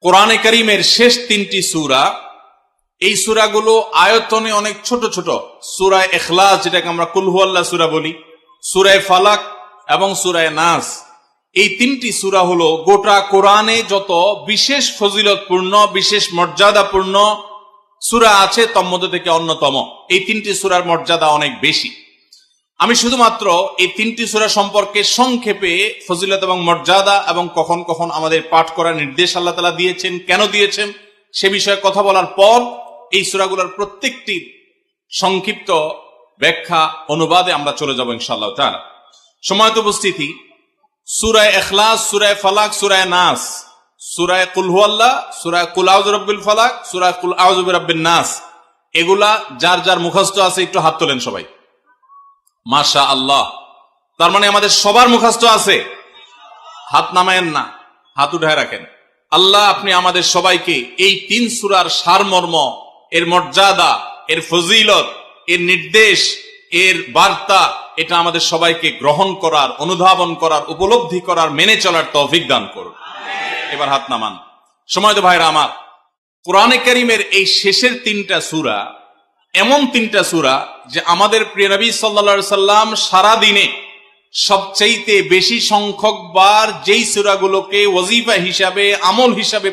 কোরআনে কারীমের শেষ তিনটি সূরা, এই সূরাগুলো আয়তনে অনেক ছোট ছোট। সূরা ইখলাস, যেটাকে আমরা কুল হুয়াল্লাহ সূরা বলি, সূরা ফালাক এবং সূরা নাস, এই তিনটি সূরা হলো গোটা কোরআনে যত বিশেষ ফজিলতপূর্ণ, বিশেষ মর্যাদাপূর্ণ সূরা আছে তন্মধ্য থেকে অন্যতম। এই তিনটি সূরার মর্যাদা অনেক বেশি। আমি শুধুমাত্র এই তিনটি সূরা সম্পর্কে সংক্ষেপে ফজিলত এবং মর্যাদা এবং কখন কখন আমাদের পাঠ করার নির্দেশ আল্লাহ তাআলা দিয়েছেন, কেন দিয়েছেন সে বিষয়ে কথা বলার পর এই সূরাগুলোর প্রত্যেকটি সংক্ষিপ্ত ব্যাখ্যা অনুবাদে আমরা চলে যাব ইনশাআল্লাহ তাআলা। সময়ত উপস্থিতি, সূরা ইখলাস, সূরা ফালাক, সূরা নাস, সূরা কুল হুয়াল্লাহ, সূরা কুল আউযু বিরাব্বিল ফালাক, সূরা কুল আউযু বিরাব্বিন নাস, এগুলা যার যার মুখস্থ আছে একটু হাত তোলেন সবাই। মাশাআল্লাহ, তার মানে আমাদের সবার মুখস্থ আছে। হাত নামায়েন না, হাত উঠায় রাখেন। আল্লাহ আপনি আমাদের সবাইকে এই তিন সূরার সারমর্ম, এর মর্যাদা, এর ফজিলত, এর নির্দেশ, এর বার্তা, এটা আমাদের সবাইকে গ্রহণ করার, অনুধাবন করার, উপলব্ধি করার, মেনে চলার তৌফিক দান করুন। এবার হাত নামান। সময়ত ভাইরা আমার, কোরআনে কারীমের এই শেষের তিনটা সূরা এমন তিনটা সূরা যে আমাদের প্রিয় নবী সাল্লাল্লাহু আলাইহি সাল্লাম সারা দিনে সবচেয়ে বেশি সংখ্যক বার যেই সূরাগুলোকে ওয়াজিফা হিসাবে, আমল হিসাবে